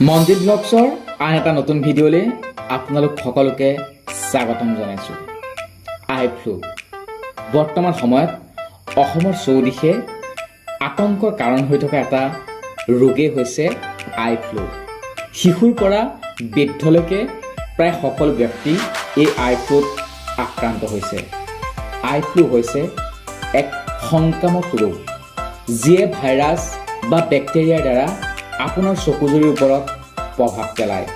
মনজিত ব্লগছৰ আন এটা নতুন ভিডিঅ'লৈ আপোনালোক সকলোকে স্বাগতম জনাইছোঁ। আই ফ্লু বৰ্তমান সময়ত অসমৰ চৌদিশে আতংকৰ কাৰণ হৈ থকা এটা ৰোগেই হৈছে আই ফ্লু। শিশুৰ পৰা বৃদ্ধলৈকে প্ৰায় সকলো ব্যক্তি এই আই ফ্লুত আক্ৰান্ত হৈছে। আই ফ্লু হৈছে এক সংক্ৰামক ৰোগ, যিয়ে ভাইৰাছ বা বেক্টেৰিয়াৰ দ্বাৰা আপোনাৰ চকুজুৰিৰ ওপৰত প্ৰভাৱ পেলায়।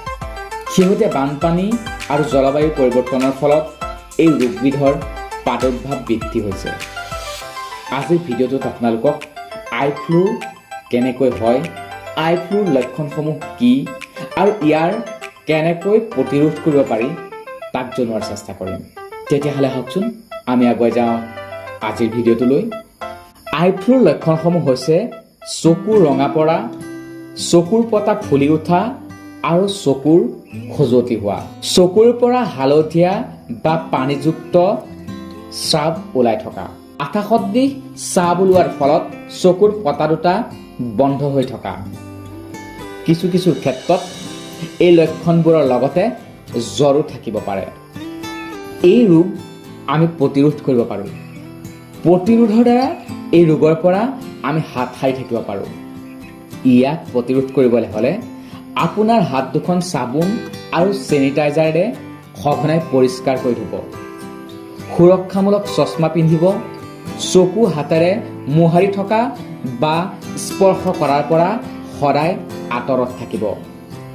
শেহতীয়া বানপানী আৰু জলবায়ু পৰিৱৰ্তনৰ ফলত এই ৰোগবিধৰ প্ৰাদুৰ্ভাৱ বৃদ্ধি হৈছে। আজিৰ ভিডিঅ'টোত আপোনালোকক আই ফ্লু কেনেকৈ হয়, আই ফ্লুৰ লক্ষণসমূহ কি আৰু ইয়াৰ কেনেকৈ প্ৰতিৰোধ কৰিব পাৰি তাক জনোৱাৰ চেষ্টা কৰিম। তেতিয়াহ'লে আহকচোন আমি আগুৱাই যাওঁ আজিৰ ভিডিঅ'টোলৈ। আই ফ্লুৰ লক্ষণসমূহ হৈছে চকুৰ ৰঙা পৰা, চকুৰ পতা ফুলি উঠা আৰু চকুৰ খজুৱতি হোৱা, চকুৰ পৰা হালধীয়া বা পানীযুক্ত স্ৰাৱ ওলাই থকা, আকাশদ্দিশ স্ৰাৱ ওলোৱাৰ ফলত চকুৰ পতা দুটা বন্ধ হৈ থকা। কিছু ক্ষেত্ৰত এই লক্ষণবোৰৰ লগতে জ্বৰো থাকিব পাৰে। এই ৰোগ আমি প্ৰতিৰোধ কৰিব পাৰোঁ। প্ৰতিৰোধৰ দ্বাৰা এই ৰোগৰ পৰা আমি হাত সাৰি থাকিব পাৰোঁ। ইয়াক প্ৰতিৰোধ কৰিবলৈ হ'লে আপোনাৰ হাত দুখন চাবোন আৰু চেনিটাইজাৰেৰে সঘনাই পৰিষ্কাৰ কৰি ধুব, সুৰক্ষামূলক চশমা পিন্ধিব, চকু হাতেৰে মোহাৰি থকা বা স্পৰ্শ কৰাৰ পৰা সদায় আঁতৰত থাকিব,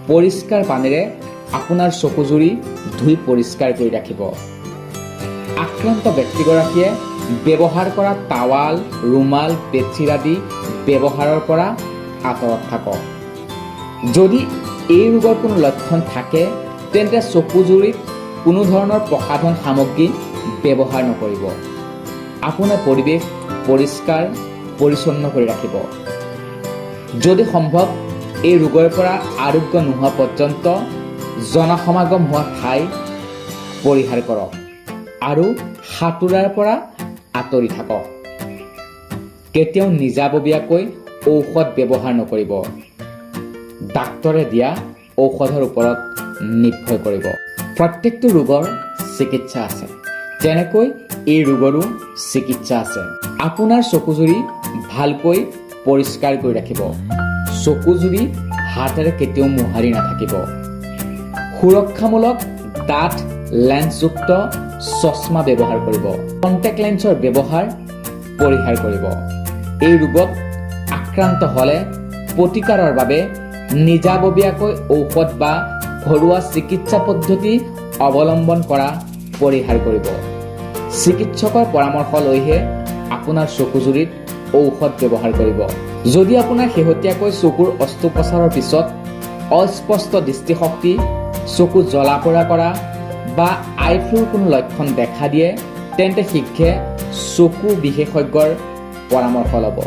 পৰিষ্কাৰ পানীৰে আপোনাৰ চকুজুৰি ধুই পৰিষ্কাৰ কৰি ৰাখিব। আক্ৰান্ত ব্যক্তিগৰাকীয়ে ব্যৱহাৰ কৰা টাৱাল, ৰুমাল, বেডশ্বীট আদি ব্যৱহাৰৰ পৰা আঁতৰত থাকক। যদি এই ৰোগৰ কোনো লক্ষণ থাকে তেন্তে চকুজুৰিত কোনো ধৰণৰ প্ৰসাধন সামগ্ৰী ব্যৱহাৰ নকৰিব। আপোনাৰ পৰিৱেশ পৰিষ্কাৰ পৰিচ্ছন্ন কৰি ৰাখিব। যদি সম্ভৱ এই ৰোগৰ পৰা আৰোগ্য নোহোৱা পৰ্যন্ত জনসমাগম হোৱা ঠাই পৰিহাৰ কৰক আৰু সাঁতোৰাৰ পৰা আঁতৰি থাকক। কেতিয়াও নিজাববীয়াকৈ ঔষধ ব্যৱহাৰ নকৰিব। ডাক্তৰে দিয়া ঔষধৰ ওপৰত নিৰ্ভৰ কৰিব। প্ৰত্যেকটো ৰোগৰ চিকিৎসা আছে, তেনেকৈ এই ৰোগৰো চিকিৎসা আছে। আপোনাৰ চকুজুৰি ভালকৈ পৰিষ্কাৰ কৰি ৰাখিব। চকুজুৰি হাতেৰে কেতিয়াও মোহাৰি নাথাকিব। সুৰক্ষামূলক ডাঠ লেন্সযুক্ত চশমা ব্যৱহাৰ কৰিব। কণ্টেক্ট লেন্সৰ ব্যৱহাৰ পৰিহাৰ কৰিব। এই ৰোগত আক্ৰান্ত হ'লে প্ৰতিকাৰৰ বাবে নিজাববীয়াকৈ ঔষধ বা ঘৰুৱা চিকিৎসা পদ্ধতি অৱলম্বন কৰা পৰিহাৰ কৰিব। চিকিৎসকৰ পৰামৰ্শ লৈহে আপোনাৰ চকুজুৰিত ঔষধ ব্যৱহাৰ কৰিব। যদি আপোনাৰ শেহতীয়াকৈ চকুৰ অস্ত্ৰোপচাৰৰ পিছত অস্পষ্ট দৃষ্টিশক্তি, চকু জ্বলা পোৰা কৰা বা আই ফ্লুৰ কোনো লক্ষণ দেখা দিয়ে তেন্তে শীঘ্ৰে চকু বিশেষজ্ঞৰ পৰামৰ্শ ল'ব।